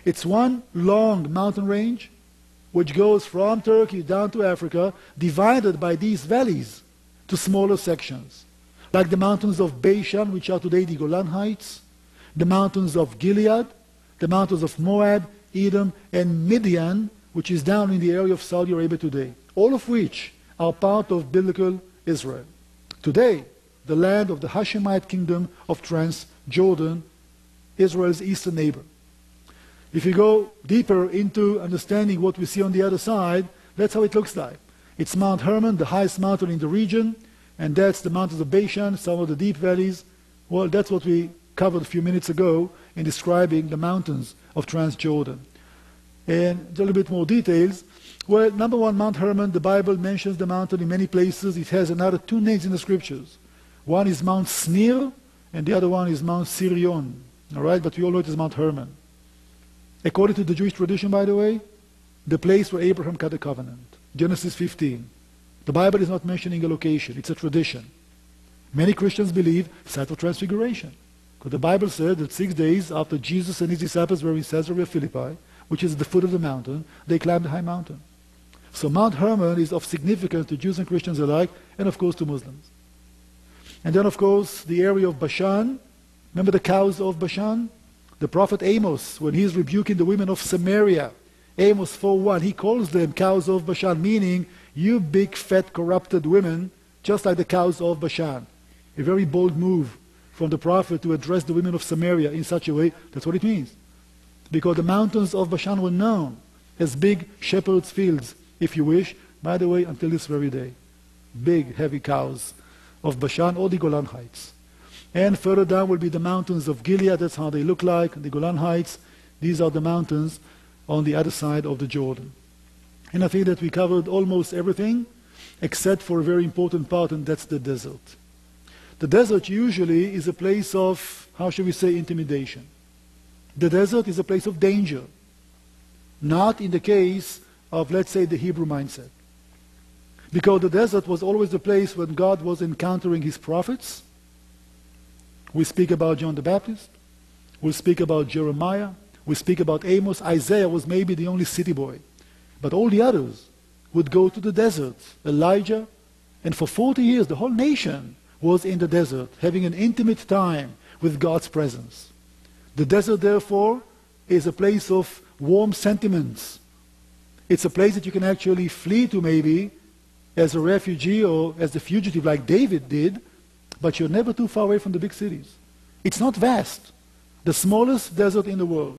It's one long mountain range which goes from Turkey down to Africa, divided by these valleys to smaller sections, like the mountains of Bashan, which are today the Golan Heights, the mountains of Gilead, the mountains of Moab, Edom, and Midian, which is down in the area of Saudi Arabia today, all of which are part of biblical Israel. Today, the land of the Hashemite kingdom of Transjordan, Israel's eastern neighbor. If you go deeper into understanding what we see on the other side, that's how it looks like. It's Mount Hermon, the highest mountain in the region, and that's the mountains of Bashan, some of the deep valleys. Well, that's what we covered a few minutes ago in describing the mountains of Transjordan. And a little bit more details. Well, number one, Mount Hermon, the Bible mentions the mountain in many places. It has another two names in the scriptures. One is Mount Snir, and the other one is Mount Sirion. All right, but we all know it is Mount Hermon. According to the Jewish tradition, by the way, the place where Abraham cut the covenant, Genesis 15. The Bible is not mentioning a location, it's a tradition. Many Christians believe site of transfiguration, because the Bible said that 6 days after Jesus and his disciples were in Caesarea Philippi, which is at the foot of the mountain, they climbed the high mountain. So Mount Hermon is of significance to Jews and Christians alike, and of course to Muslims. And then of course the area of Bashan. Remember the cows of Bashan? The prophet Amos, when he is rebuking the women of Samaria, Amos 4:1, he calls them cows of Bashan, meaning you big, fat, corrupted women, just like the cows of Bashan. A very bold move from the prophet to address the women of Samaria in such a way. That's what it means. Because the mountains of Bashan were known as big shepherd's fields, if you wish, by the way, until this very day. Big, heavy cows of Bashan or the Golan Heights. And further down will be the mountains of Gilead. That's how they look like, the Golan Heights. These are the mountains on the other side of the Jordan. And I think that we covered almost everything, except for a very important part, and that's the desert. The desert usually is a place of, how shall we say, intimidation. The desert is a place of danger. Not in the case of, let's say, the Hebrew mindset. Because the desert was always the place when God was encountering his prophets. We speak about John the Baptist. We speak about Jeremiah. We speak about Amos. Isaiah was maybe the only city boy. But all the others would go to the desert. Elijah. And for 40 years, the whole nation was in the desert, having an intimate time with God's presence. The desert, therefore, is a place of warm sentiments. It's a place that you can actually flee to maybe as a refugee or as a fugitive like David did, but you're never too far away from the big cities. It's not vast. The smallest desert in the world.